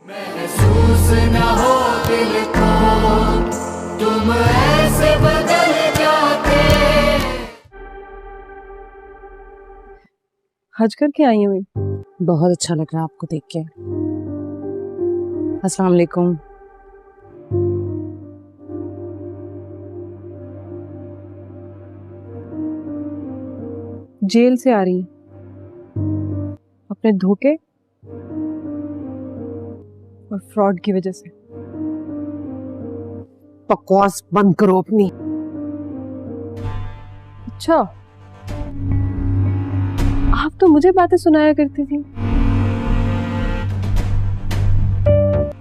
महसूस न हो दिल को तुम ऐसे बदल जाते। हज करके आई हुई। बहुत अच्छा लग रहा है आपको देख के। अस्सलाम वालेकुम। जेल से आ रही अपने धोखे और फ्रॉड की वजह से। बकवास बंद करो अपनी। अच्छा, आप तो मुझे बातें सुनाया करती थी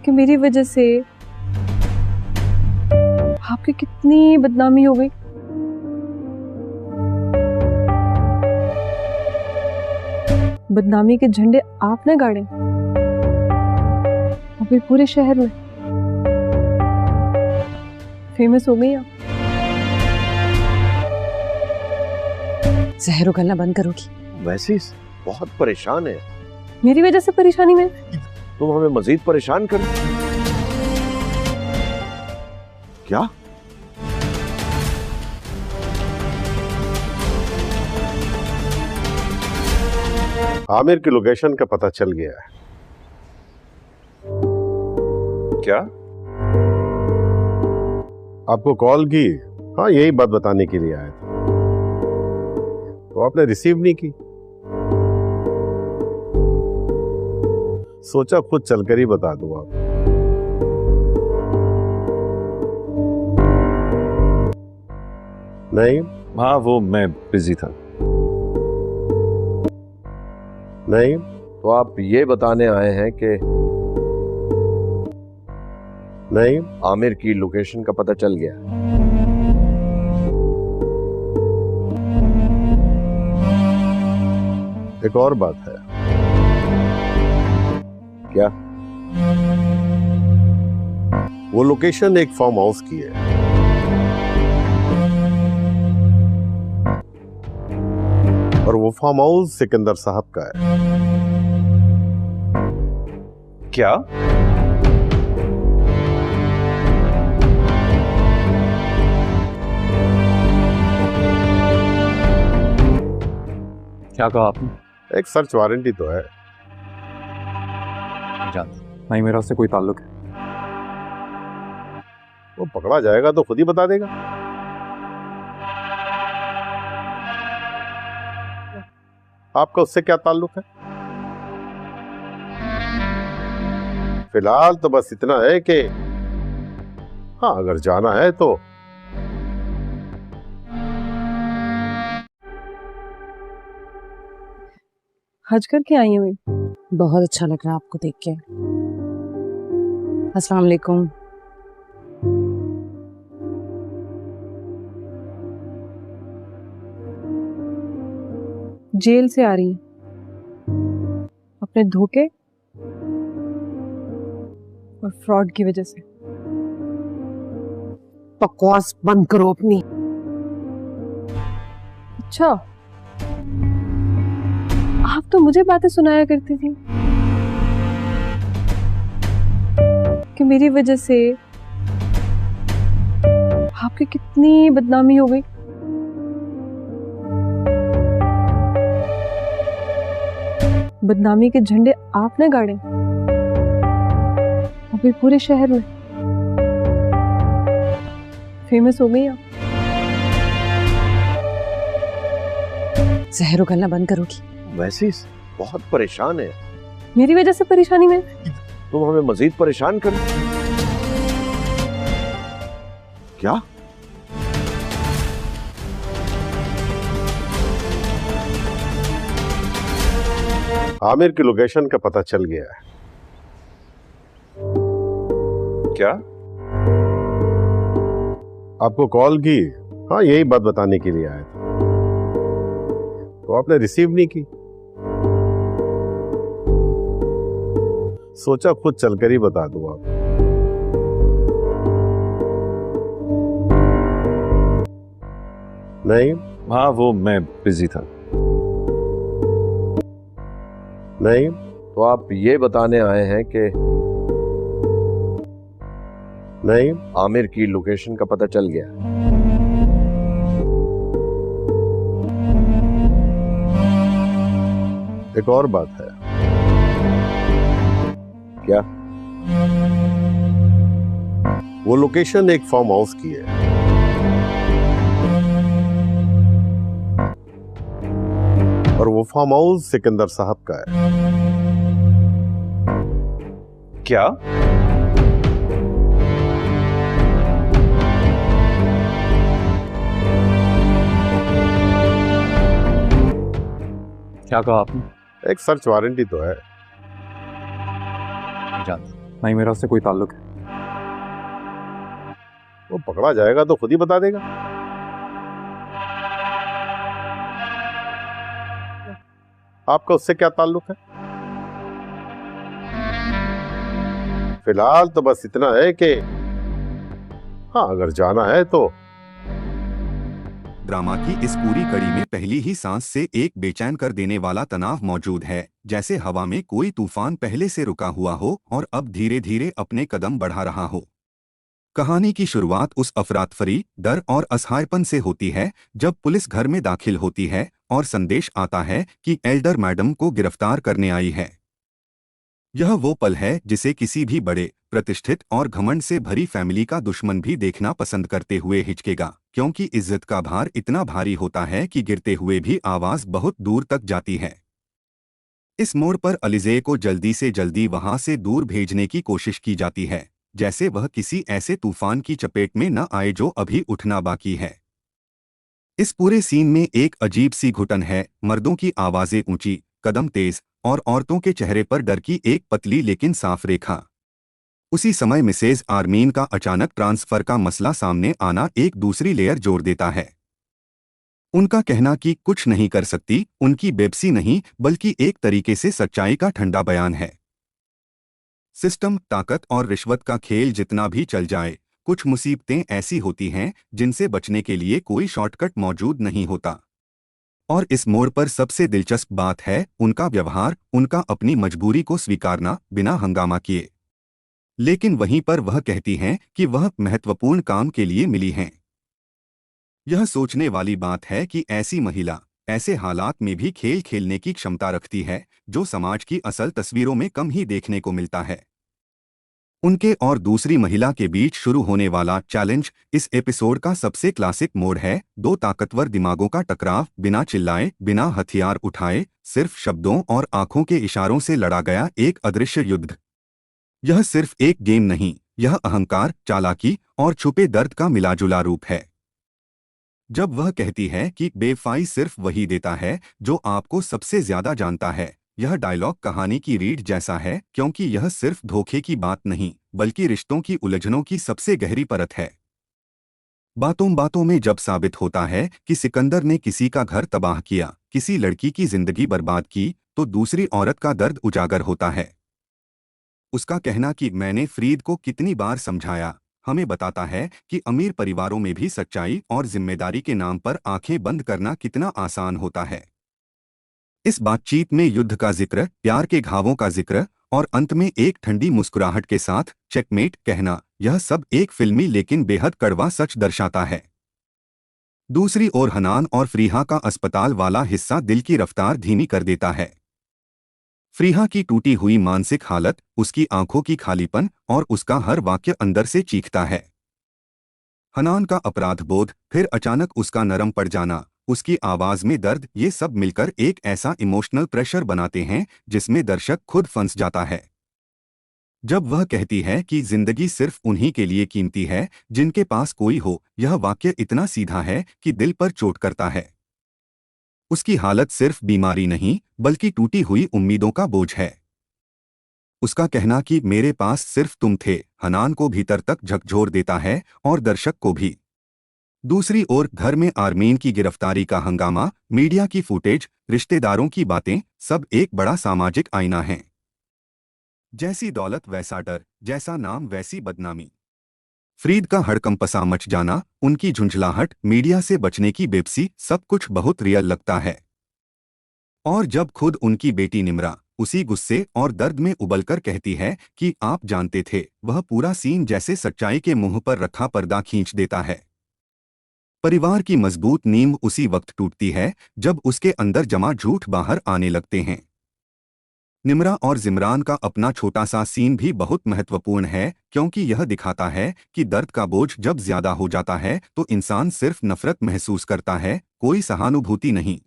कि मेरी वजह से आपकी कितनी बदनामी हो गई। बदनामी के झंडे आपने गाड़े अभी पूरे शहर में फेमस हो गई आप। जहर उगलना बंद करोगी? वैसे ही बहुत परेशान है। मेरी वजह से परेशानी में? तुम हमें मजीद परेशान कर। क्या? आमिर की लोकेशन का पता चल गया है। क्या? आपको कॉल की? हाँ, यही बात बताने के लिए आया था। तो आपने रिसीव नहीं की। सोचा खुद चलकर ही बता दूं आप। नहीं? हाँ, वो मैं बिजी था। नहीं? तो आप ये बताने आए हैं कि नहीं, आमिर की लोकेशन का पता चल गया। एक और बात है। क्या? वो लोकेशन एक फार्म हाउस की है। और वो फार्म हाउस सिकंदर साहब का है। क्या? क्या कहा आपने? एक सर्च वारंटी तो है। जानता नहीं, मेरा उससे कोई ताल्लुक है। वो पकड़ा जाएगा तो खुद ही बता देगा। आपका उससे क्या ताल्लुक है? फिलहाल तो बस इतना है कि हाँ, अगर जाना है तो हज करके आई हुई। बहुत अच्छा लग रहा है आपको देख के। अस्सलाम वालेकुम। जेल से आ रही अपने धोखे और फ्रॉड की वजह से। बकवास बंद करो अपनी। अच्छा, आप तो मुझे बातें सुनाया करती थी कि मेरी वजह से आपकी कितनी बदनामी हो गई। बदनामी के झंडे आपने गाड़े अभी पूरे शहर में फेमस हो गई आप। जहर उगलना बंद करोगी? वैसे ही बहुत परेशान है। मेरी वजह से परेशानी में? तुम हमें मजीद परेशान कर। क्या? आमिर की लोकेशन का पता चल गया है। क्या? आपको कॉल की? हाँ, यही बात बताने के लिए आया था। तो आपने रिसीव नहीं की। सोचा खुद चलकर ही बता दूं आप। नहीं हाँ वो मैं बिजी था। नहीं, तो आप ये बताने आए हैं कि नहीं, आमिर की लोकेशन का पता चल गया? एक और बात है। क्या? वो लोकेशन एक फार्म हाउस की है। और वो फार्म हाउस सिकंदर साहब का है। क्या? क्या कहा आपने? एक सर्च वारंट ही तो है। नहीं जानता, नहीं मेरा उससे कोई ताल्लुक है। वो पकड़ा जाएगा तो खुद ही बता देगा। आपका उससे क्या ताल्लुक है? फिलहाल तो बस इतना है कि हाँ, अगर जाना है तो। ड्रामा की इस पूरी कड़ी में पहली ही सांस से एक बेचैन कर देने वाला तनाव मौजूद है, जैसे हवा में कोई तूफान पहले से रुका हुआ हो और अब धीरे धीरे अपने कदम बढ़ा रहा हो। कहानी की शुरुआत उस अफरातफरी, डर और असहायपन से होती है जब पुलिस घर में दाखिल होती है और संदेश आता है कि एल्डर मैडम को गिरफ्तार करने आई है। यह वो पल है जिसे किसी भी बड़े, प्रतिष्ठित और घमंड से भरी फैमिली का दुश्मन भी देखना पसंद करते हुए हिचकेगा, क्योंकि इज्जत का भार इतना भारी होता है कि गिरते हुए भी आवाज बहुत दूर तक जाती है। इस मोड़ पर अलीज़े को जल्दी से जल्दी वहां से दूर भेजने की कोशिश की जाती है, जैसे वह किसी ऐसे तूफान की चपेट में न आए जो अभी उठना बाकी है। इस पूरे सीन में एक अजीब सी घुटन है, मर्दों की आवाजें ऊंची, कदम तेज और औरतों के चेहरे पर डर की एक पतली लेकिन साफ रेखा। उसी समय मिसेज आर्मीन का अचानक ट्रांसफर का मसला सामने आना एक दूसरी लेयर जोड़ देता है। उनका कहना कि कुछ नहीं कर सकती उनकी बेबसी नहीं बल्कि एक तरीके से सच्चाई का ठंडा बयान है। सिस्टम, ताकत और रिश्वत का खेल जितना भी चल जाए, कुछ मुसीबतें ऐसी होती हैं जिनसे बचने के लिए कोई शॉर्टकट मौजूद नहीं होता। और इस मोड़ पर सबसे दिलचस्प बात है उनका व्यवहार, उनका अपनी मजबूरी को स्वीकारना बिना हंगामा किए। लेकिन वहीं पर वह कहती हैं कि वह महत्वपूर्ण काम के लिए मिली हैं। यह सोचने वाली बात है कि ऐसी महिला ऐसे हालात में भी खेल खेलने की क्षमता रखती है, जो समाज की असल तस्वीरों में कम ही देखने को मिलता है। उनके और दूसरी महिला के बीच शुरू होने वाला चैलेंज इस एपिसोड का सबसे क्लासिक मोड है। दो ताकतवर दिमागों का टकराव, बिना चिल्लाए, बिना हथियार उठाए, सिर्फ शब्दों और आंखों के इशारों से लड़ा गया एक अदृश्य युद्ध। यह सिर्फ एक गेम नहीं, यह अहंकार, चालाकी और छुपे दर्द का मिलाजुला रूप है। जब वह कहती है कि बेवफाई सिर्फ वही देता है जो आपको सबसे ज्यादा जानता है, यह डायलॉग कहानी की रीढ़ जैसा है, क्योंकि यह सिर्फ धोखे की बात नहीं बल्कि रिश्तों की उलझनों की सबसे गहरी परत है। बातों बातों में जब साबित होता है कि सिकंदर ने किसी का घर तबाह किया, किसी लड़की की जिंदगी बर्बाद की, तो दूसरी औरत का दर्द उजागर होता है। उसका कहना कि मैंने फरीद को कितनी बार समझाया, हमें बताता है कि अमीर परिवारों में भी सच्चाई और जिम्मेदारी के नाम पर आंखें बंद करना कितना आसान होता है। इस बातचीत में युद्ध का जिक्र, प्यार के घावों का जिक्र और अंत में एक ठंडी मुस्कुराहट के साथ चेकमेट कहना, यह सब एक फिल्मी लेकिन बेहद कड़वा सच दर्शाता है। दूसरी ओर हनान और फ्रीहा का अस्पताल वाला हिस्सा दिल की रफ्तार धीमी कर देता है। फ्रीहा की टूटी हुई मानसिक हालत, उसकी आंखों की खालीपन और उसका हर वाक्य अंदर से चीखता है। हनान का अपराध बोध, फिर अचानक उसका नरम पड़ जाना, उसकी आवाज में दर्द, ये सब मिलकर एक ऐसा इमोशनल प्रेशर बनाते हैं जिसमें दर्शक खुद फंस जाता है। जब वह कहती है कि जिंदगी सिर्फ उन्हीं के लिए कीमती है जिनके पास कोई हो, यह वाक्य इतना सीधा है कि दिल पर चोट करता है। उसकी हालत सिर्फ बीमारी नहीं बल्कि टूटी हुई उम्मीदों का बोझ है। उसका कहना कि मेरे पास सिर्फ तुम थे, हनान को भीतर तक झकझोर देता है और दर्शक को भी। दूसरी ओर घर में आर्मीन की गिरफ्तारी का हंगामा, मीडिया की फुटेज, रिश्तेदारों की बातें, सब एक बड़ा सामाजिक आईना है। जैसी दौलत वैसा डर, जैसा नाम वैसी बदनामी। फ्रीद का हड़कंपसा मच जाना, उनकी झुंझलाहट, मीडिया से बचने की बेबसी, सब कुछ बहुत रियल लगता है। और जब खुद उनकी बेटी निम्रा उसी गुस्से और दर्द में उबलकर कहती है कि आप जानते थे, वह पूरा सीन जैसे सच्चाई के मुंह पर रखा पर्दा खींच देता है। परिवार की मजबूत नींव उसी वक्त टूटती है जब उसके अंदर जमा झूठ बाहर आने लगते हैं। निम्रा और जिमरान का अपना छोटा सा सीन भी बहुत महत्वपूर्ण है, क्योंकि यह दिखाता है कि दर्द का बोझ जब ज्यादा हो जाता है तो इंसान सिर्फ नफरत महसूस करता है, कोई सहानुभूति नहीं।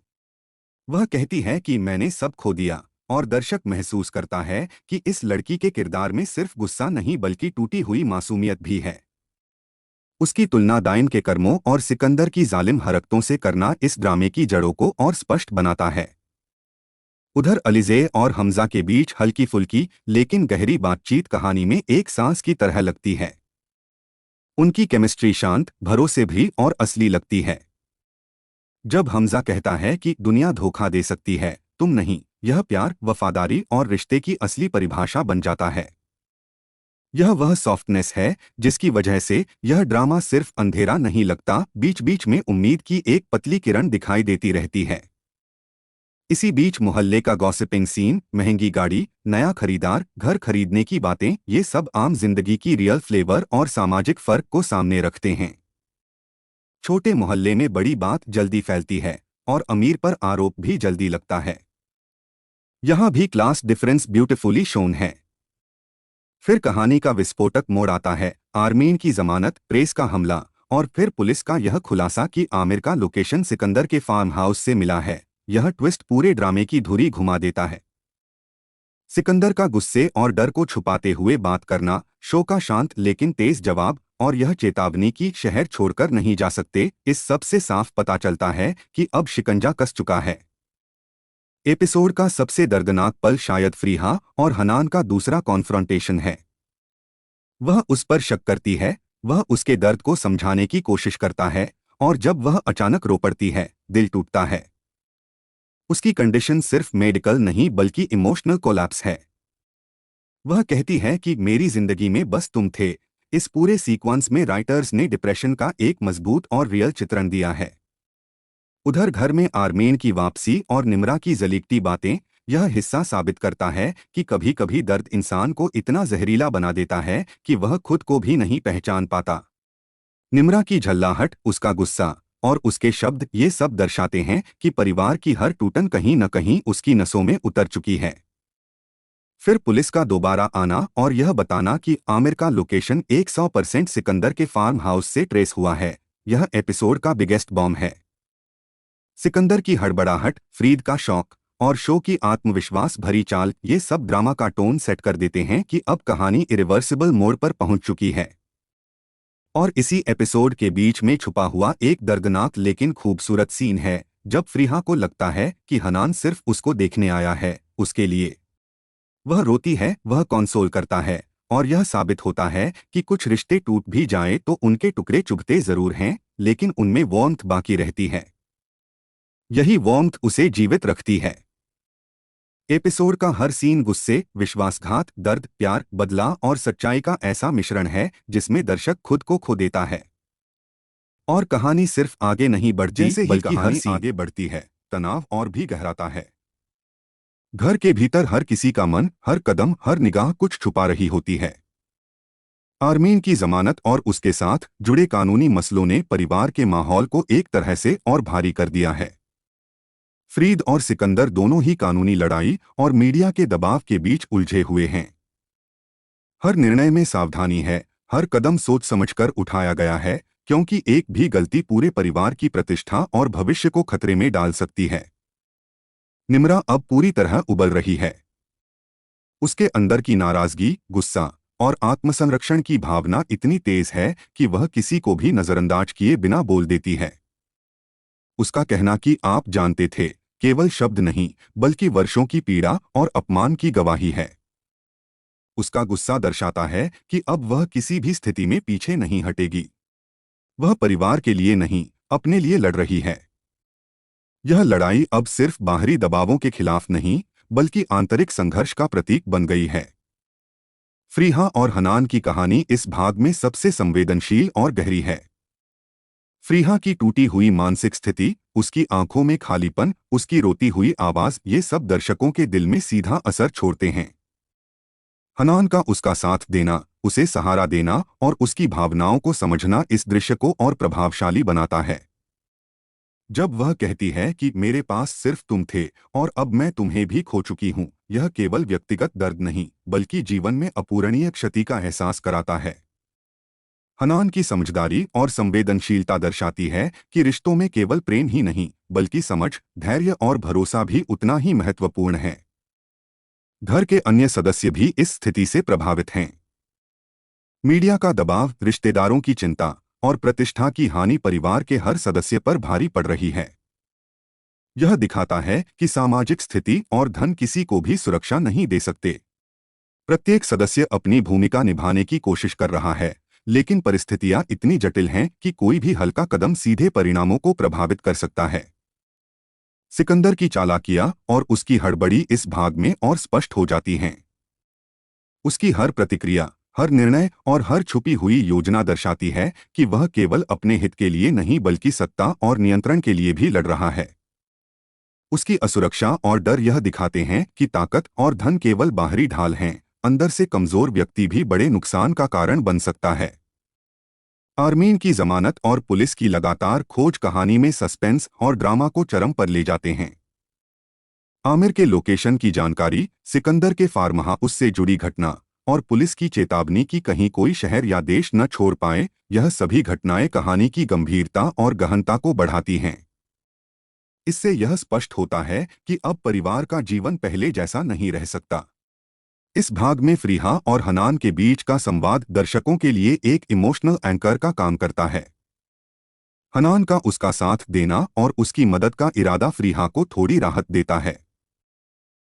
वह कहती है कि मैंने सब खो दिया, और दर्शक महसूस करता है कि इस लड़की के किरदार में सिर्फ गुस्सा नहीं बल्कि टूटी हुई मासूमियत भी है। उसकी तुलना दाइन के कर्मों और सिकंदर की जालिम हरकतों से करना इस ड्रामे की जड़ों को और स्पष्ट बनाता है। उधर अलीज़े और हमजा के बीच हल्की फुल्की लेकिन गहरी बातचीत कहानी में एक सांस की तरह लगती है। उनकी केमिस्ट्री शांत, भरोसे भी और असली लगती है। जब हमजा कहता है कि दुनिया धोखा दे सकती है, तुम नहीं, यह प्यार, वफादारी और रिश्ते की असली परिभाषा बन जाता है। यह वह सॉफ्टनेस है जिसकी वजह से यह ड्रामा सिर्फ अंधेरा नहीं लगता, बीच बीच में उम्मीद की एक पतली किरण दिखाई देती रहती है। इसी बीच मोहल्ले का गॉसिपिंग सीन, महंगी गाड़ी, नया खरीदार, घर खरीदने की बातें, ये सब आम जिंदगी की रियल फ्लेवर और सामाजिक फर्क को सामने रखते हैं। छोटे मोहल्ले में बड़ी बात जल्दी फैलती है और अमीर पर आरोप भी जल्दी लगता है। यहाँ भी क्लास डिफरेंस ब्यूटिफुली शोन है। फिर कहानी का विस्फोटक मोड़ आता है, आर्मीन की जमानत, प्रेस का हमला और फिर पुलिस का यह खुलासा कि आमिर का लोकेशन सिकंदर के फार्म हाउस से मिला है। यह ट्विस्ट पूरे ड्रामे की धुरी घुमा देता है। सिकंदर का गुस्से और डर को छुपाते हुए बात करना, शो का शांत लेकिन तेज जवाब, और यह चेतावनी कि शहर छोड़कर नहीं जा सकते, इस सब से साफ पता चलता है कि अब शिकंजा कस चुका है। एपिसोड का सबसे दर्दनाक पल शायद फ्रीहा और हनान का दूसरा कॉन्फ्रंटेशन है। वह उस पर शक करती है, वह उसके दर्द को समझाने की कोशिश करता है, और जब वह अचानक रो पड़ती है, दिल टूटता है। उसकी कंडीशन सिर्फ मेडिकल नहीं बल्कि इमोशनल कोलैप्स है। वह कहती है कि मेरी जिंदगी में बस तुम थे। इस पूरे सीक्वेंस में राइटर्स ने डिप्रेशन का एक मजबूत और रियल चित्रण दिया है। उधर घर में आर्मीन की वापसी और निम्रा की जलीकती बातें, यह हिस्सा साबित करता है कि कभी कभी दर्द इंसान को इतना जहरीला बना देता है कि वह खुद को भी नहीं पहचान पाता। निम्रा की झल्लाहट, उसका गुस्सा और उसके शब्द, ये सब दर्शाते हैं कि परिवार की हर टूटन कहीं न कहीं उसकी नसों में उतर चुकी है। फिर पुलिस का दोबारा आना और यह बताना कि आमिर का लोकेशन 100% सिकंदर के फार्म हाउस से ट्रेस हुआ है, यह एपिसोड का बिगेस्ट बॉम्ब है। सिकंदर की हड़बड़ाहट, फ्रीद का शौक और शो की आत्मविश्वास भरी चाल, ये सब ड्रामा का टोन सेट कर देते हैं कि अब कहानी इरिवर्सिबल मोड़ पर पहुंच चुकी है। और इसी एपिसोड के बीच में छुपा हुआ एक दर्दनाक लेकिन खूबसूरत सीन है, जब फ्रीहा को लगता है कि हनान सिर्फ उसको देखने आया है, उसके लिए। वह रोती है, वह कंसोल करता है, और यह साबित होता है कि कुछ रिश्ते टूट भी जाएं तो उनके टुकड़े चुभते जरूर हैं, लेकिन उनमें वार्मथ बाकी रहती है। यही वार्मथ उसे जीवित रखती है। एपिसोड का हर सीन गुस्से, विश्वासघात, दर्द, प्यार, बदलाव और सच्चाई का ऐसा मिश्रण है जिसमें दर्शक खुद को खो देता है। और कहानी सिर्फ आगे नहीं बढ़ती बल्कि हर सीन आगे बढ़ती है, तनाव और भी गहराता है। घर के भीतर हर किसी का मन, हर कदम, हर निगाह कुछ छुपा रही होती है। आर्मीन की जमानत और उसके साथ जुड़े कानूनी मसलों ने परिवार के माहौल को एक तरह से और भारी कर दिया है। फ्रीद और सिकंदर दोनों ही कानूनी लड़ाई और मीडिया के दबाव के बीच उलझे हुए हैं। हर निर्णय में सावधानी है, हर कदम सोच समझकर उठाया गया है, क्योंकि एक भी गलती पूरे परिवार की प्रतिष्ठा और भविष्य को खतरे में डाल सकती है। निम्रा अब पूरी तरह उबल रही है। उसके अंदर की नाराजगी, गुस्सा और आत्मसंरक्षण की भावना इतनी तेज है कि वह किसी को भी नजरअंदाज किए बिना बोल देती है। उसका कहना कि आप जानते थे, केवल शब्द नहीं बल्कि वर्षों की पीड़ा और अपमान की गवाही है। उसका गुस्सा दर्शाता है कि अब वह किसी भी स्थिति में पीछे नहीं हटेगी। वह परिवार के लिए नहीं, अपने लिए लड़ रही है। यह लड़ाई अब सिर्फ बाहरी दबावों के खिलाफ नहीं बल्कि आंतरिक संघर्ष का प्रतीक बन गई है। फ्रीहा और हनान की कहानी इस भाग में सबसे संवेदनशील और गहरी है। फ्रीहा की टूटी हुई मानसिक स्थिति, उसकी आंखों में खालीपन, उसकी रोती हुई आवाज, ये सब दर्शकों के दिल में सीधा असर छोड़ते हैं। हनान का उसका साथ देना, उसे सहारा देना और उसकी भावनाओं को समझना इस दृश्य को और प्रभावशाली बनाता है। जब वह कहती है कि मेरे पास सिर्फ तुम थे और अब मैं तुम्हें भी खो चुकी हूं, यह केवल व्यक्तिगत दर्द नहीं बल्कि जीवन में अपूरणीय क्षति का एहसास कराता है। हनान की समझदारी और संवेदनशीलता दर्शाती है कि रिश्तों में केवल प्रेम ही नहीं बल्कि समझ, धैर्य और भरोसा भी उतना ही महत्वपूर्ण है। घर के अन्य सदस्य भी इस स्थिति से प्रभावित हैं। मीडिया का दबाव, रिश्तेदारों की चिंता और प्रतिष्ठा की हानि परिवार के हर सदस्य पर भारी पड़ रही है। यह दिखाता है कि सामाजिक स्थिति और धन किसी को भी सुरक्षा नहीं दे सकते। प्रत्येक सदस्य अपनी भूमिका निभाने की कोशिश कर रहा है, लेकिन परिस्थितियां इतनी जटिल हैं कि कोई भी हल्का कदम सीधे परिणामों को प्रभावित कर सकता है। सिकंदर की चालाकियां और उसकी हड़बड़ी इस भाग में और स्पष्ट हो जाती हैं। उसकी हर प्रतिक्रिया, हर निर्णय और हर छुपी हुई योजना दर्शाती है कि वह केवल अपने हित के लिए नहीं बल्कि सत्ता और नियंत्रण के लिए भी लड़ रहा है। उसकी असुरक्षा और डर यह दिखाते हैं कि ताकत और धन केवल बाहरी ढाल हैं, अंदर से कमजोर व्यक्ति भी बड़े नुकसान का कारण बन सकता है। आर्मीन की जमानत और पुलिस की लगातार खोज कहानी में सस्पेंस और ड्रामा को चरम पर ले जाते हैं। आमिर के लोकेशन की जानकारी, सिकंदर के फार्म हाउस से जुड़ी घटना और पुलिस की चेतावनी कि कहीं कोई शहर या देश न छोड़ पाए, यह सभी घटनाएं कहानी की गंभीरता और गहनता को बढ़ाती हैं। इससे यह स्पष्ट होता है कि अब परिवार का जीवन पहले जैसा नहीं रह सकता। इस भाग में फ्रीहा और हनान के बीच का संवाद दर्शकों के लिए एक इमोशनल एंकर का काम करता है। हनान का उसका साथ देना और उसकी मदद का इरादा फ्रीहा को थोड़ी राहत देता है।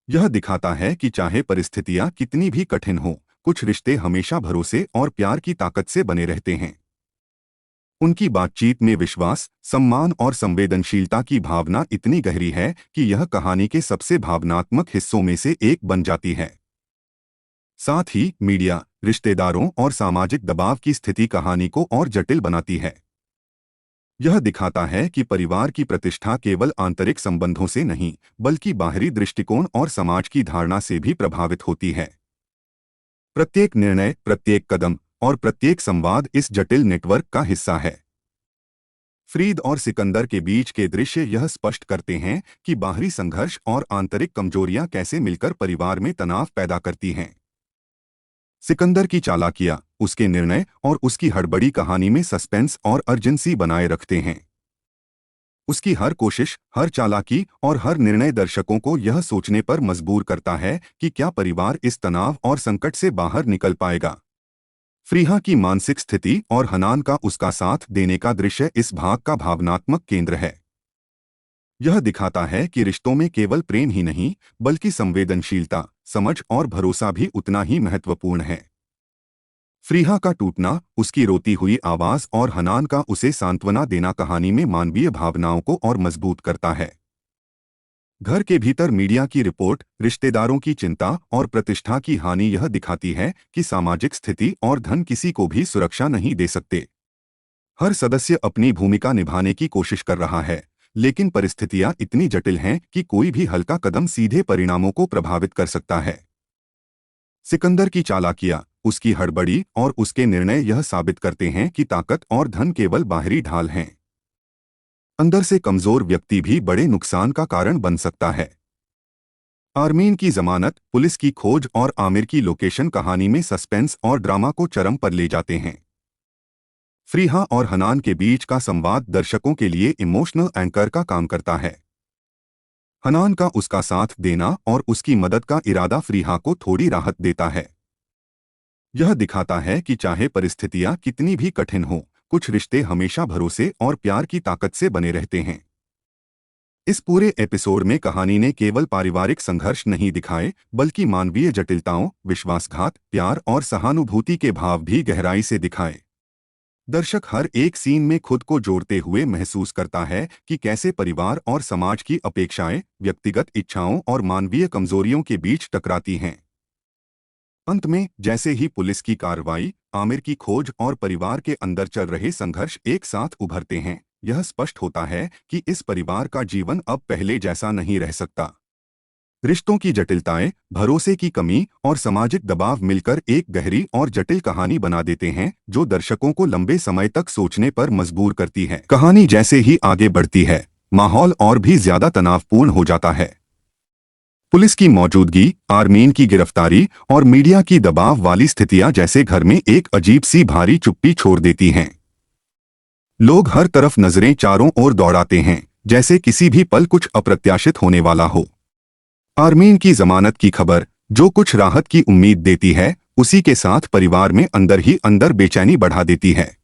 यह दिखाता है कि चाहे परिस्थितियां कितनी भी कठिन हों, कुछ रिश्ते हमेशा भरोसे और प्यार की ताकत से बने रहते हैं। उनकी बातचीत में विश्वास, सम्मान और संवेदनशीलता की भावना इतनी गहरी है कि यह कहानी के सबसे भावनात्मक हिस्सों में से एक बन जाती है। साथ ही मीडिया, रिश्तेदारों और सामाजिक दबाव की स्थिति कहानी को और जटिल बनाती है। यह दिखाता है कि परिवार की प्रतिष्ठा केवल आंतरिक संबंधों से नहीं बल्कि बाहरी दृष्टिकोण और समाज की धारणा से भी प्रभावित होती है। प्रत्येक निर्णय, प्रत्येक कदम और प्रत्येक संवाद इस जटिल नेटवर्क का हिस्सा है। फ्रीद और सिकंदर के बीच के दृश्य यह स्पष्ट करते हैं कि बाहरी संघर्ष और आंतरिक कमजोरियां कैसे मिलकर परिवार में तनाव पैदा करती हैं। सिकंदर की चालाकियां, उसके निर्णय और उसकी हड़बड़ी कहानी में सस्पेंस और अर्जेंसी बनाए रखते हैं। उसकी हर कोशिश, हर चालाकी और हर निर्णय दर्शकों को यह सोचने पर मजबूर करता है कि क्या परिवार इस तनाव और संकट से बाहर निकल पाएगा। फ्रीहा की मानसिक स्थिति और हनान का उसका साथ देने का दृश्य इस भाग का भावनात्मक केंद्र है। यह दिखाता है कि रिश्तों में केवल प्रेम ही नहीं बल्कि संवेदनशीलता, समझ और भरोसा भी उतना ही महत्वपूर्ण है। फ्रीहा का टूटना, उसकी रोती हुई आवाज और हनान का उसे सांत्वना देना कहानी में मानवीय भावनाओं को और मजबूत करता है। घर के भीतर मीडिया की रिपोर्ट, रिश्तेदारों की चिंता और प्रतिष्ठा की हानि यह दिखाती है कि सामाजिक स्थिति और धन किसी को भी सुरक्षा नहीं दे सकते। हर सदस्य अपनी भूमिका निभाने की कोशिश कर रहा है, लेकिन परिस्थितियां इतनी जटिल हैं कि कोई भी हल्का कदम सीधे परिणामों को प्रभावित कर सकता है। सिकंदर की चालाकियां, उसकी हड़बड़ी और उसके निर्णय यह साबित करते हैं कि ताकत और धन केवल बाहरी ढाल हैं। अंदर से कमजोर व्यक्ति भी बड़े नुकसान का कारण बन सकता है। आर्मीन की जमानत, पुलिस की खोज और आमिर की लोकेशन कहानी में सस्पेंस और ड्रामा को चरम पर ले जाते हैं। फ्रीहा और हनान के बीच का संवाद दर्शकों के लिए इमोशनल एंकर का काम करता है। हनान का उसका साथ देना और उसकी मदद का इरादा फ्रीहा को थोड़ी राहत देता है। यह दिखाता है कि चाहे परिस्थितियां कितनी भी कठिन हों, कुछ रिश्ते हमेशा भरोसे और प्यार की ताकत से बने रहते हैं। इस पूरे एपिसोड में कहानी ने केवल पारिवारिक संघर्ष नहीं दिखाए बल्कि मानवीय जटिलताओं, विश्वासघात, प्यार और सहानुभूति के भाव भी गहराई से दिखाए। दर्शक हर एक सीन में खुद को जोड़ते हुए महसूस करता है कि कैसे परिवार और समाज की अपेक्षाएं, व्यक्तिगत इच्छाओं और मानवीय कमजोरियों के बीच टकराती हैं। अंत में जैसे ही पुलिस की कार्रवाई, आमिर की खोज और परिवार के अंदर चल रहे संघर्ष एक साथ उभरते हैं, यह स्पष्ट होता है कि इस परिवार का जीवन अब पहले जैसा नहीं रह सकता। रिश्तों की जटिलताएं, भरोसे की कमी और सामाजिक दबाव मिलकर एक गहरी और जटिल कहानी बना देते हैं, जो दर्शकों को लंबे समय तक सोचने पर मजबूर करती है। कहानी जैसे ही आगे बढ़ती है, माहौल और भी ज्यादा तनावपूर्ण हो जाता है। पुलिस की मौजूदगी, आर्मीन की गिरफ्तारी और मीडिया की दबाव वाली स्थितियां जैसे घर में एक अजीब सी भारी चुप्पी छोड़ देती हैं। लोग हर तरफ नजरें चारों ओर दौड़ाते हैं, जैसे किसी भी पल कुछ अप्रत्याशित होने वाला हो। आर्मीन की जमानत की खबर, जो कुछ राहत की उम्मीद देती है, उसी के साथ परिवार में अंदर ही अंदर बेचैनी बढ़ा देती है।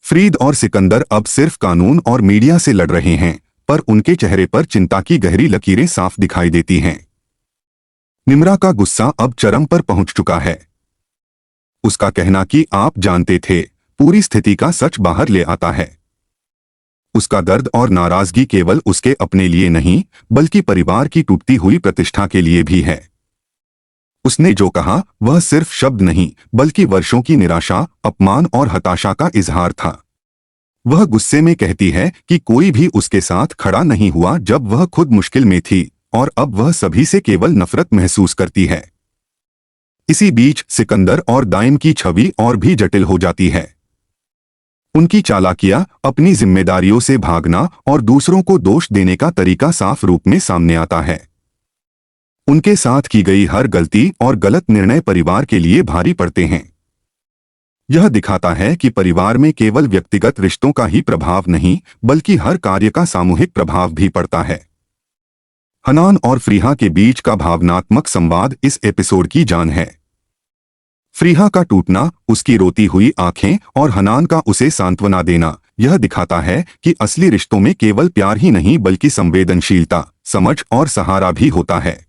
फरीद और सिकंदर अब सिर्फ कानून और मीडिया से लड़ रहे हैं, पर उनके चेहरे पर चिंता की गहरी लकीरें साफ दिखाई देती हैं। निम्रा का गुस्सा अब चरम पर पहुंच चुका है। उसका कहना कि आप जानते थे, पूरी स्थिति का सच बाहर ले आता है। उसका दर्द और नाराजगी केवल उसके अपने लिए नहीं, बल्कि परिवार की टूटती हुई प्रतिष्ठा के लिए भी है। उसने जो कहा वह सिर्फ शब्द नहीं, बल्कि वर्षों की निराशा, अपमान और हताशा का इजहार था। वह गुस्से में कहती है कि कोई भी उसके साथ खड़ा नहीं हुआ जब वह खुद मुश्किल में थी, और अब वह सभी से केवल नफरत महसूस करती है। इसी बीच सिकंदर और दाइम की छवि और भी जटिल हो जाती है। उनकी चालाकियां, अपनी जिम्मेदारियों से भागना और दूसरों को दोष देने का तरीका साफ रूप में सामने आता है। उनके साथ की गई हर गलती और गलत निर्णय परिवार के लिए भारी पड़ते हैं। यह दिखाता है कि परिवार में केवल व्यक्तिगत रिश्तों का ही प्रभाव नहीं, बल्कि हर कार्य का सामूहिक प्रभाव भी पड़ता है। हनान और फरीहा के बीच का भावनात्मक संवाद इस एपिसोड की जान है। फरीहा का टूटना, उसकी रोती हुई आंखें और हनान का उसे सांत्वना देना, यह दिखाता है कि असली रिश्तों में केवल प्यार ही नहीं, बल्कि संवेदनशीलता, समझ और सहारा भी होता है।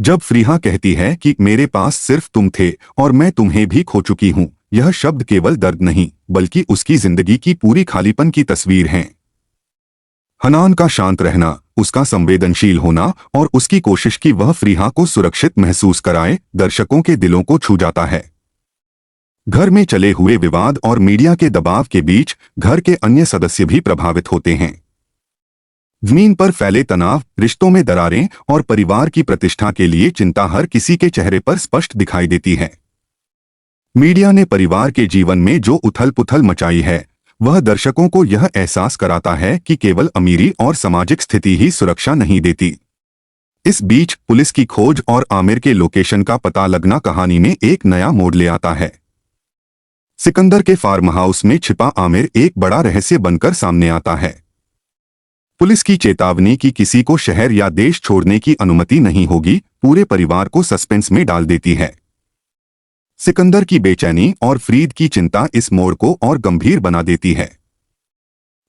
जब फरीहा कहती है कि मेरे पास सिर्फ तुम थे और मैं तुम्हें भी खो चुकी हूं, यह शब्द केवल दर्द नहीं, बल्कि उसकी जिंदगी की पूरी खालीपन की तस्वीर है। हनान का शांत रहना, उसका संवेदनशील होना और उसकी कोशिश कि वह फरीहा को सुरक्षित महसूस कराए, दर्शकों के दिलों को छू जाता है। घर में चले हुए विवाद और मीडिया के दबाव के बीच घर के अन्य सदस्य भी प्रभावित होते हैं। जमीन पर फैले तनाव, रिश्तों में दरारें और परिवार की प्रतिष्ठा के लिए चिंता हर किसी के चेहरे पर स्पष्ट दिखाई देती है। मीडिया ने परिवार के जीवन में जो उथल-पुथल मचाई है, वह दर्शकों को यह एहसास कराता है कि केवल अमीरी और सामाजिक स्थिति ही सुरक्षा नहीं देती। इस बीच पुलिस की खोज और आमिर के लोकेशन का पता लगना कहानी में एक नया मोड़ ले आता है। सिकंदर के फार्म हाउस में छिपा आमिर एक बड़ा रहस्य बनकर सामने आता है। पुलिस की चेतावनी कि किसी को शहर या देश छोड़ने की अनुमति नहीं होगी, पूरे परिवार को सस्पेंस में डाल देती है। सिकंदर की बेचैनी और फरीद की चिंता इस मोड़ को और गंभीर बना देती है।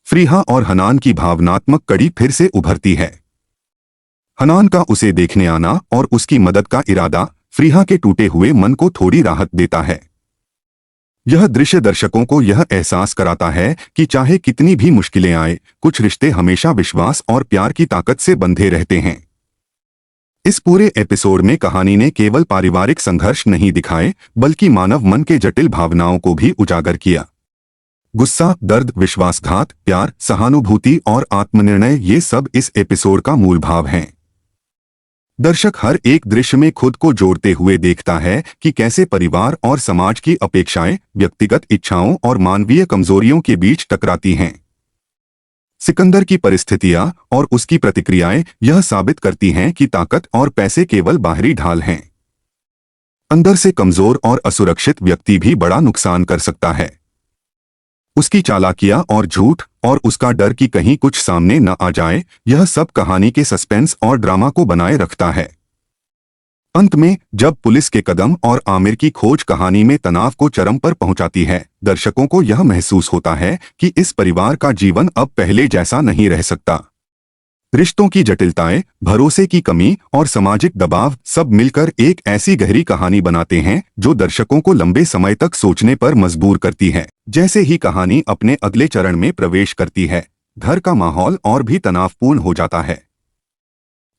फरीहा और हनान की भावनात्मक कड़ी फिर से उभरती है। हनान का उसे देखने आना और उसकी मदद का इरादा फरीहा के टूटे हुए मन को थोड़ी राहत देता है। यह दृश्य दर्शकों को यह एहसास कराता है कि चाहे कितनी भी मुश्किलें आए, कुछ रिश्ते हमेशा विश्वास और प्यार की ताकत से बंधे रहते हैं। इस पूरे एपिसोड में कहानी ने केवल पारिवारिक संघर्ष नहीं दिखाए, बल्कि मानव मन के जटिल भावनाओं को भी उजागर किया। गुस्सा, दर्द, विश्वासघात, प्यार, सहानुभूति और आत्मनिर्णय, ये सब इस एपिसोड का मूल भाव हैं। दर्शक हर एक दृश्य में खुद को जोड़ते हुए देखता है कि कैसे परिवार और समाज की अपेक्षाएं, व्यक्तिगत इच्छाओं और मानवीय कमजोरियों के बीच टकराती हैं। सिकंदर की परिस्थितियां और उसकी प्रतिक्रियाएं यह साबित करती हैं कि ताकत और पैसे केवल बाहरी ढाल हैं। अंदर से कमजोर और असुरक्षित व्यक्ति भी बड़ा नुकसान कर सकता है। उसकी चालाकियां और झूठ और उसका डर कि कहीं कुछ सामने न आ जाए, यह सब कहानी के सस्पेंस और ड्रामा को बनाए रखता है। अंत में जब पुलिस के कदम और आमिर की खोज कहानी में तनाव को चरम पर पहुंचाती है, दर्शकों को यह महसूस होता है कि इस परिवार का जीवन अब पहले जैसा नहीं रह सकता। रिश्तों की जटिलताएं, भरोसे की कमी और सामाजिक दबाव सब मिलकर एक ऐसी गहरी कहानी बनाते हैं जो दर्शकों को लंबे समय तक सोचने पर मजबूर करती है। जैसे ही कहानी अपने अगले चरण में प्रवेश करती है, घर का माहौल और भी तनावपूर्ण हो जाता है।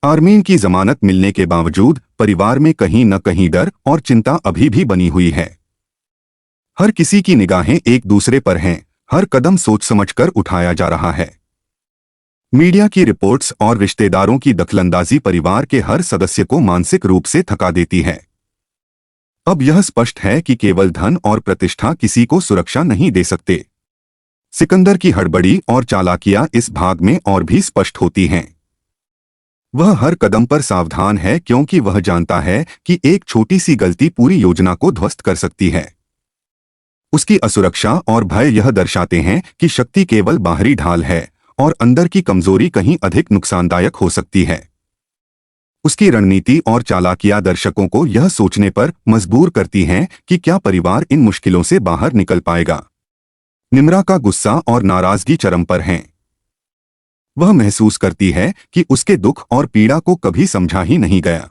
आर्मीन की जमानत मिलने के बावजूद परिवार में कहीं न कहीं डर और चिंता अभी भी बनी हुई है। हर किसी की निगाहें एक दूसरे पर हैं, हर कदम सोच समझकर उठाया जा रहा है। मीडिया की रिपोर्ट्स और रिश्तेदारों की दखलंदाजी परिवार के हर सदस्य को मानसिक रूप से थका देती है। अब यह स्पष्ट है कि केवल धन और प्रतिष्ठा किसी को सुरक्षा नहीं दे सकते। सिकंदर की हड़बड़ी और चालाकियां इस भाग में और भी स्पष्ट होती हैं। वह हर कदम पर सावधान है क्योंकि वह जानता है कि एक छोटी सी गलती पूरी योजना को ध्वस्त कर सकती है। उसकी असुरक्षा और भय यह दर्शाते हैं कि शक्ति केवल बाहरी ढाल है और अंदर की कमजोरी कहीं अधिक नुकसानदायक हो सकती है। उसकी रणनीति और चालाकियां दर्शकों को यह सोचने पर मजबूर करती हैं कि क्या परिवार इन मुश्किलों से बाहर निकल पाएगा। निम्रा का गुस्सा और नाराजगी चरम पर हैं। वह महसूस करती है कि उसके दुख और पीड़ा को कभी समझा ही नहीं गया।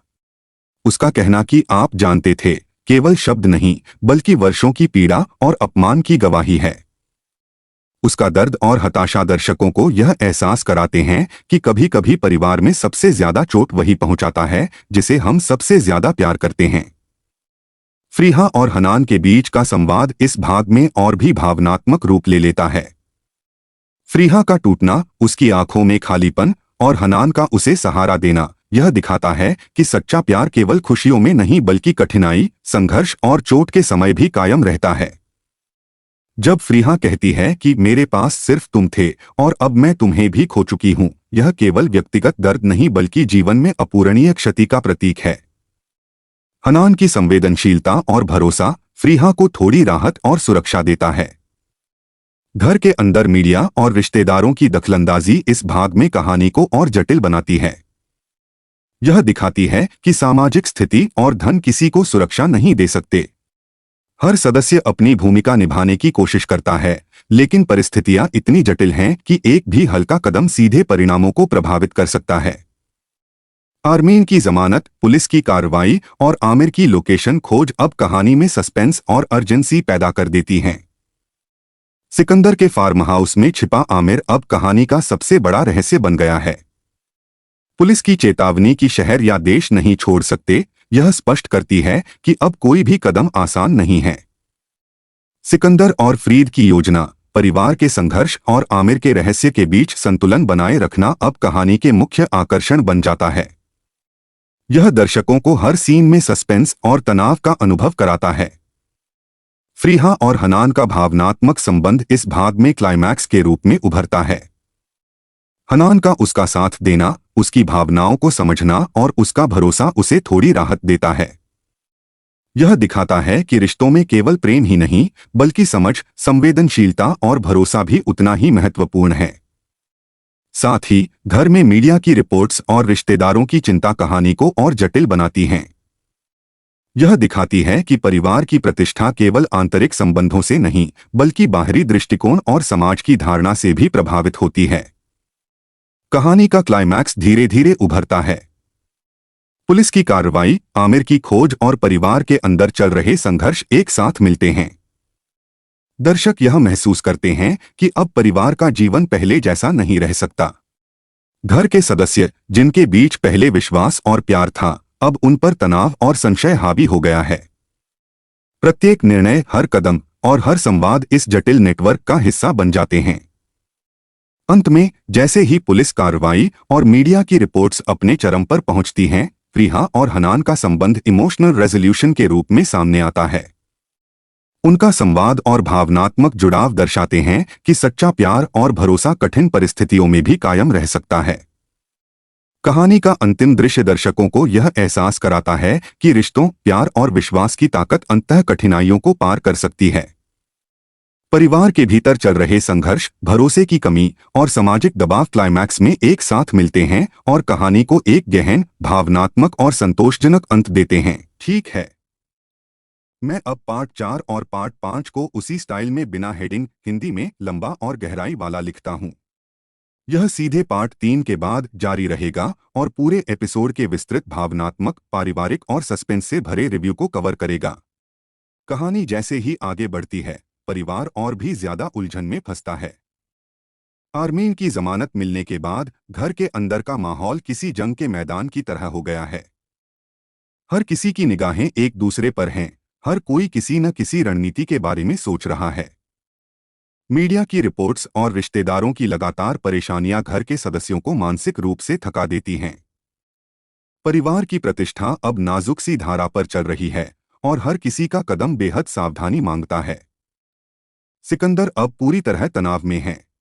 उसका कहना कि आप जानते थे केवल शब्द नहीं बल्कि वर्षों की पीड़ा और अपमान की गवाही है। उसका दर्द और हताशा दर्शकों को यह एहसास कराते हैं कि कभी कभी परिवार में सबसे ज्यादा चोट वही पहुंचाता है जिसे हम सबसे ज्यादा प्यार करते हैं। फ्रीहा और हनान के बीच का संवाद इस भाग में और भी भावनात्मक रूप ले लेता है। फ्रीहा का टूटना, उसकी आंखों में खालीपन और हनान का उसे सहारा देना यह दिखाता है कि सच्चा प्यार केवल खुशियों में नहीं बल्कि कठिनाई, संघर्ष और चोट के समय भी कायम रहता है। जब फ्रीहा कहती है कि मेरे पास सिर्फ तुम थे और अब मैं तुम्हें भी खो चुकी हूं, यह केवल व्यक्तिगत दर्द नहीं बल्कि जीवन में अपूरणीय क्षति का प्रतीक है। हनान की संवेदनशीलता और भरोसा फ्रीहा को थोड़ी राहत और सुरक्षा देता है। घर के अंदर मीडिया और रिश्तेदारों की दखलंदाजी इस भाग में कहानी को और जटिल बनाती है। यह दिखाती है कि सामाजिक स्थिति और धन किसी को सुरक्षा नहीं दे सकते। हर सदस्य अपनी भूमिका निभाने की कोशिश करता है, लेकिन परिस्थितियां इतनी जटिल हैं कि एक भी हल्का कदम सीधे परिणामों को प्रभावित कर सकता है। आर्मीन की जमानत, पुलिस की कार्रवाई और आमिर की लोकेशन खोज अब कहानी में सस्पेंस और अर्जेंसी पैदा कर देती हैं। सिकंदर के फार्म हाउस में छिपा आमिर अब कहानी का सबसे बड़ा रहस्य बन गया है। पुलिस की चेतावनी कि शहर या देश नहीं छोड़ सकते यह स्पष्ट करती है कि अब कोई भी कदम आसान नहीं है। सिकंदर और फ्रीद की योजना, परिवार के संघर्ष और आमिर के रहस्य के बीच संतुलन बनाए रखना अब कहानी के मुख्य आकर्षण बन जाता है। यह दर्शकों को हर सीन में सस्पेंस और तनाव का अनुभव कराता है। फ्रीहा और हनान का भावनात्मक संबंध इस भाग में क्लाइमैक्स के रूप में उभरता है। हनान का उसका साथ देना, उसकी भावनाओं को समझना और उसका भरोसा उसे थोड़ी राहत देता है। यह दिखाता है कि रिश्तों में केवल प्रेम ही नहीं बल्कि समझ, संवेदनशीलता और भरोसा भी उतना ही महत्वपूर्ण है। साथ ही घर में मीडिया की रिपोर्ट्स और रिश्तेदारों की चिंता कहानी को और जटिल बनाती हैं। यह दिखाती है कि परिवार की प्रतिष्ठा केवल आंतरिक संबंधों से नहीं बल्कि बाहरी दृष्टिकोण और समाज की धारणा से भी प्रभावित होती है। कहानी का क्लाइमैक्स धीरे धीरे उभरता है। पुलिस की कार्रवाई, आमिर की खोज और परिवार के अंदर चल रहे संघर्ष एक साथ मिलते हैं। दर्शक यह महसूस करते हैं कि अब परिवार का जीवन पहले जैसा नहीं रह सकता। घर के सदस्य जिनके बीच पहले विश्वास और प्यार था, अब उन पर तनाव और संशय हावी हो गया है। प्रत्येक निर्णय, हर कदम और हर संवाद इस जटिल नेटवर्क का हिस्सा बन जाते हैं। अंत में जैसे ही पुलिस कार्रवाई और मीडिया की रिपोर्ट्स अपने चरम पर पहुंचती हैं, फ्रीहा और हनान का संबंध इमोशनल रेजोल्यूशन के रूप में सामने आता है। उनका संवाद और भावनात्मक जुड़ाव दर्शाते हैं कि सच्चा प्यार और भरोसा कठिन परिस्थितियों में भी कायम रह सकता है। कहानी का अंतिम दृश्य दर्शकों को यह एहसास कराता है कि रिश्तों, प्यार और विश्वास की ताकत अंततः कठिनाइयों को पार कर सकती है। परिवार के भीतर चल रहे संघर्ष, भरोसे की कमी और सामाजिक दबाव क्लाइमैक्स में एक साथ मिलते हैं और कहानी को एक गहन, भावनात्मक और संतोषजनक अंत देते हैं। ठीक है, मैं अब पार्ट 4 और पार्ट 5 को उसी स्टाइल में बिना हेडिंग हिंदी में लंबा और गहराई वाला लिखता हूं। यह सीधे पार्ट 3 के बाद जारी रहेगा और पूरे एपिसोड के विस्तृत भावनात्मक, पारिवारिक और सस्पेंस से भरे रिव्यू को कवर करेगा। कहानी जैसे ही आगे बढ़ती है, परिवार और भी ज्यादा उलझन में फंसता है। आर्मीन की जमानत मिलने के बाद घर के अंदर का माहौल किसी जंग के मैदान की तरह हो गया है। हर किसी की निगाहें एक दूसरे पर हैं, हर कोई किसी न किसी रणनीति के बारे में सोच रहा है। मीडिया की रिपोर्ट्स और रिश्तेदारों की लगातार परेशानियां घर के सदस्यों को मानसिक रूप से थका देती हैं। परिवार की प्रतिष्ठा अब नाजुक सी धारा पर चल रही है और हर किसी का कदम बेहद सावधानी मांगता है। सिकंदर अब पूरी तरह तनाव में है।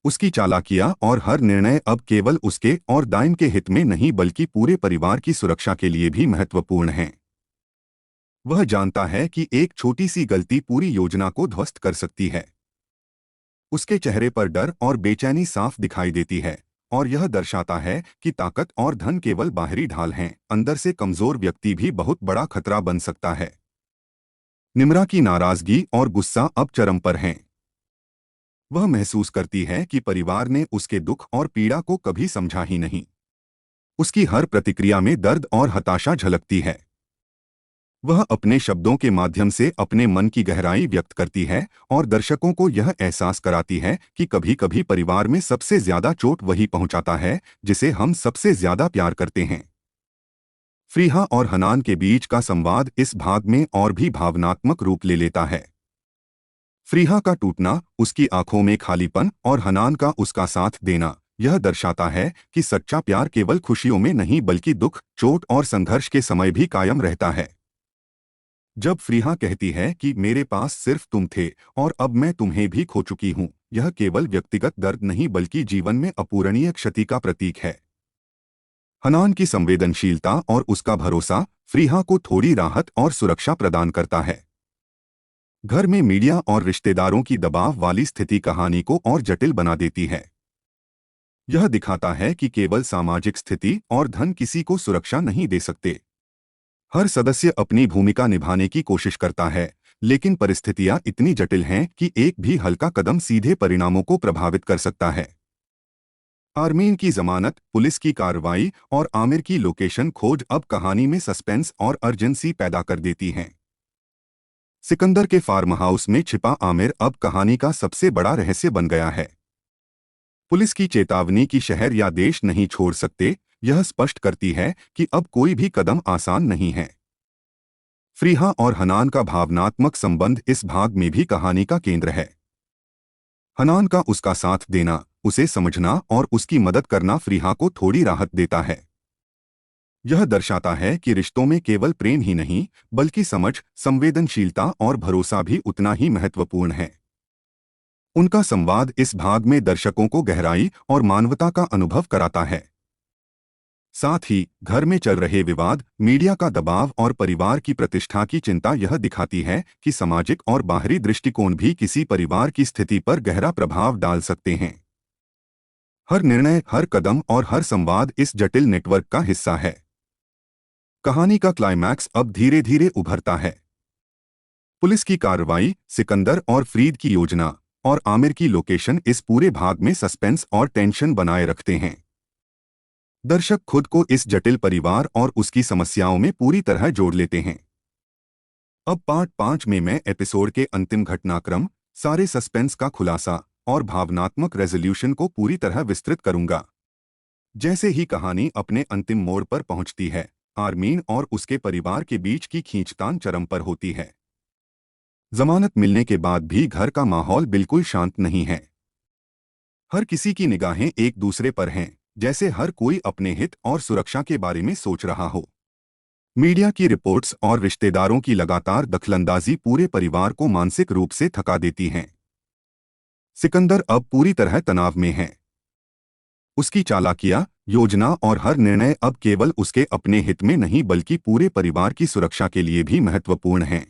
उसकी चालाकियां और हर निर्णय अब केवल उसके और दाइम के हित में नहीं बल्कि पूरे परिवार की सुरक्षा के लिए भी महत्वपूर्ण हैं। वह जानता है कि एक छोटी सी गलती पूरी योजना को ध्वस्त कर सकती है। उसके चेहरे पर डर और बेचैनी साफ दिखाई देती है और यह दर्शाता है कि ताकत और धन केवल बाहरी ढाल हैं, अंदर से कमजोर व्यक्ति भी बहुत बड़ा खतरा बन सकता है। निम्रा की नाराजगी और गुस्सा अब चरम पर हैं। वह महसूस करती है कि परिवार ने उसके दुख और पीड़ा को कभी समझा ही नहीं। उसकी हर प्रतिक्रिया में दर्द और हताशा झलकती है। वह अपने शब्दों के माध्यम से अपने मन की गहराई व्यक्त करती है और दर्शकों को यह एहसास कराती है कि कभी कभी परिवार में सबसे ज्यादा चोट वही पहुंचाता है जिसे हम सबसे ज्यादा प्यार करते हैं। फ्रीहा और हनान के बीच का संवाद इस भाग में और भी भावनात्मक रूप ले लेता है। फ्रीहा का टूटना, उसकी आंखों में खालीपन और हनान का उसका साथ देना यह दर्शाता है कि सच्चा प्यार केवल खुशियों में नहीं बल्कि दुख, चोट और संघर्ष के समय भी कायम रहता है। जब फ्रीहा कहती है कि मेरे पास सिर्फ तुम थे और अब मैं तुम्हें भी खो चुकी हूं, यह केवल व्यक्तिगत दर्द नहीं बल्कि जीवन में अपूरणीय क्षति का प्रतीक है। हनान की संवेदनशीलता और उसका भरोसा फ्रीहा को थोड़ी राहत और सुरक्षा प्रदान करता है। घर में मीडिया और रिश्तेदारों की दबाव वाली स्थिति कहानी को और जटिल बना देती है। यह दिखाता है कि केवल सामाजिक स्थिति और धन किसी को सुरक्षा नहीं दे सकते। हर सदस्य अपनी भूमिका निभाने की कोशिश करता है, लेकिन परिस्थितियां इतनी जटिल हैं कि एक भी हल्का कदम सीधे परिणामों को प्रभावित कर सकता है। आर्मीन की जमानत, पुलिस की कार्रवाई और आमिर की लोकेशन खोज अब कहानी में सस्पेंस और अर्जेंसी पैदा कर देती हैं। सिकंदर के फार्म हाउस में छिपा आमिर अब कहानी का सबसे बड़ा रहस्य बन गया है। पुलिस की चेतावनी कि शहर या देश नहीं छोड़ सकते, यह स्पष्ट करती है कि अब कोई भी कदम आसान नहीं है। फ्रीहा और हनान का भावनात्मक संबंध इस भाग में भी कहानी का केंद्र है। हनान का उसका साथ देना, उसे समझना और उसकी मदद करना फ्रीहा को थोड़ी राहत देता है। यह दर्शाता है कि रिश्तों में केवल प्रेम ही नहीं बल्कि समझ, संवेदनशीलता और भरोसा भी उतना ही महत्वपूर्ण है। उनका संवाद इस भाग में दर्शकों को गहराई और मानवता का अनुभव कराता है। साथ ही घर में चल रहे विवाद, मीडिया का दबाव और परिवार की प्रतिष्ठा की चिंता यह दिखाती है कि सामाजिक और बाहरी दृष्टिकोण भी किसी परिवार की स्थिति पर गहरा प्रभाव डाल सकते हैं। हर निर्णय, हर कदम और हर संवाद इस जटिल नेटवर्क का हिस्सा है। कहानी का क्लाइमैक्स अब धीरे धीरे उभरता है। पुलिस की कार्रवाई, सिकंदर और फ्रीद की योजना और आमिर की लोकेशन इस पूरे भाग में सस्पेंस और टेंशन बनाए रखते हैं। दर्शक खुद को इस जटिल परिवार और उसकी समस्याओं में पूरी तरह जोड़ लेते हैं। अब पार्ट 5 में मैं एपिसोड के अंतिम घटनाक्रम, सारे सस्पेंस का खुलासा और भावनात्मक रेजोल्यूशन को पूरी तरह विस्तृत करूंगा। जैसे ही कहानी अपने अंतिम मोड़ पर पहुंचती है, आर्मीन और उसके परिवार के बीच की खींचतान चरम पर होती है। जमानत मिलने के बाद भी घर का माहौल बिल्कुल शांत नहीं है। हर किसी की निगाहें एक दूसरे पर हैं, जैसे हर कोई अपने हित और सुरक्षा के बारे में सोच रहा हो। मीडिया की रिपोर्ट्स और रिश्तेदारों की लगातार दखलंदाजी पूरे परिवार को मानसिक रूप से थका देती हैं। सिकंदर अब पूरी तरह तनाव में है। उसकी चालाकियां, योजना और हर निर्णय अब केवल उसके अपने हित में नहीं बल्कि पूरे परिवार की सुरक्षा के लिए भी महत्वपूर्ण हैं।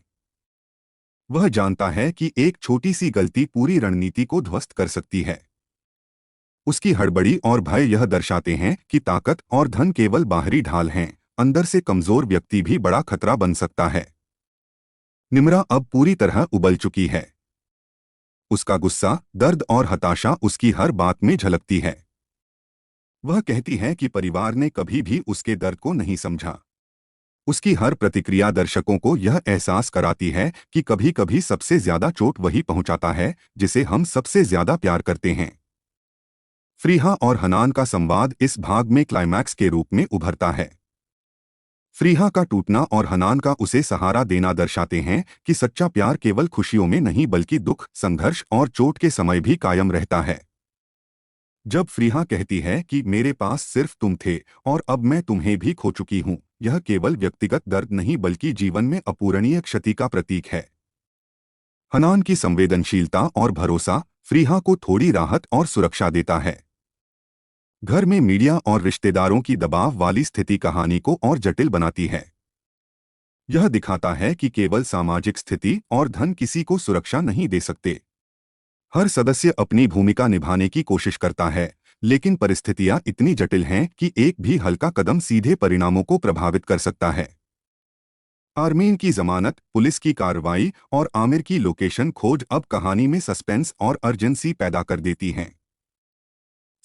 वह जानता है कि एक छोटी सी गलती पूरी रणनीति को ध्वस्त कर सकती है। उसकी हड़बड़ी और भय यह दर्शाते हैं कि ताकत और धन केवल बाहरी ढाल हैं, अंदर से कमजोर व्यक्ति भी बड़ा खतरा बन सकता है। निम्रा अब पूरी तरह उबल चुकी है। उसका गुस्सा, दर्द और हताशा उसकी हर बात में झलकती है। वह कहती है कि परिवार ने कभी भी उसके दर्द को नहीं समझा। उसकी हर प्रतिक्रिया दर्शकों को यह एहसास कराती है कि कभी कभी सबसे ज्यादा चोट वही पहुंचाता है जिसे हम सबसे ज्यादा प्यार करते हैं। फ्रीहा और हनान का संवाद इस भाग में क्लाइमैक्स के रूप में उभरता है। फ्रीहा का टूटना और हनान का उसे सहारा देना दर्शाते हैं कि सच्चा प्यार केवल खुशियों में नहीं बल्कि दुख, संघर्ष और चोट के समय भी कायम रहता है। जब फ्रीहा कहती है कि मेरे पास सिर्फ तुम थे और अब मैं तुम्हें भी खो चुकी हूं, यह केवल व्यक्तिगत दर्द नहीं बल्कि जीवन में अपूरणीय क्षति का प्रतीक है। हनान की संवेदनशीलता और भरोसा फ्रीहा को थोड़ी राहत और सुरक्षा देता है। घर में मीडिया और रिश्तेदारों की दबाव वाली स्थिति कहानी को और जटिल बनाती है। यह दिखाता है कि केवल सामाजिक स्थिति और धन किसी को सुरक्षा नहीं दे सकते। हर सदस्य अपनी भूमिका निभाने की कोशिश करता है, लेकिन परिस्थितियां इतनी जटिल हैं कि एक भी हल्का कदम सीधे परिणामों को प्रभावित कर सकता है। आर्मीन की जमानत, पुलिस की कार्रवाई और आमिर की लोकेशन खोज अब कहानी में सस्पेंस और अर्जेंसी पैदा कर देती हैं।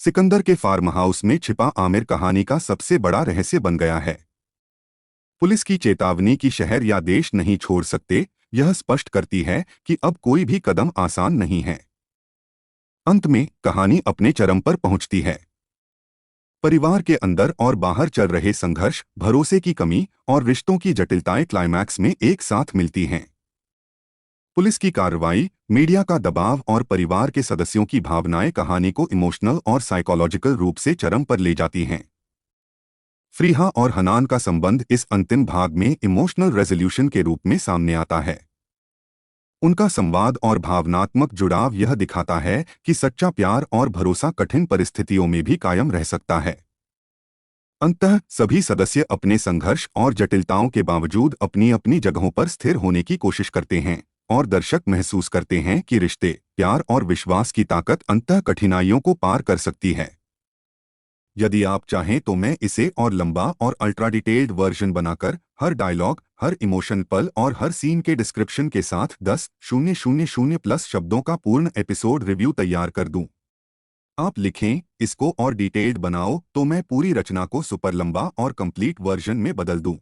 सिकंदर के फार्म हाउस में छिपा आमिर कहानी का सबसे बड़ा रहस्य बन गया है। पुलिस की चेतावनी कि शहर या देश नहीं छोड़ सकते, यह स्पष्ट करती है कि अब कोई भी कदम आसान नहीं है। अंत में कहानी अपने चरम पर पहुंचती है। परिवार के अंदर और बाहर चल रहे संघर्ष, भरोसे की कमी और रिश्तों की जटिलताएं क्लाइमैक्स में एक साथ मिलती हैं। पुलिस की कार्रवाई, मीडिया का दबाव और परिवार के सदस्यों की भावनाएं कहानी को इमोशनल और साइकोलॉजिकल रूप से चरम पर ले जाती हैं। फ्रीहा और हनान का संबंध इस अंतिम भाग में इमोशनल रेजोल्यूशन के रूप में सामने आता है। उनका संवाद और भावनात्मक जुड़ाव यह दिखाता है कि सच्चा प्यार और भरोसा कठिन परिस्थितियों में भी कायम रह सकता है। अंततः सभी सदस्य अपने संघर्ष और जटिलताओं के बावजूद अपनी अपनी जगहों पर स्थिर होने की कोशिश करते हैं और दर्शक महसूस करते हैं कि रिश्ते, प्यार और विश्वास की ताकत अंततः कठिनाइयों को पार कर सकती है। यदि आप चाहें तो मैं इसे और लंबा और अल्ट्रा डिटेल्ड वर्जन बनाकर हर डायलॉग, हर इमोशन पल और हर सीन के डिस्क्रिप्शन के साथ 10,000+ शब्दों का पूर्ण एपिसोड रिव्यू तैयार कर दूं। आप लिखें इसको और डिटेल्ड बनाओ तो मैं पूरी रचना को सुपर लंबा और कंप्लीट वर्जन में बदल दूं।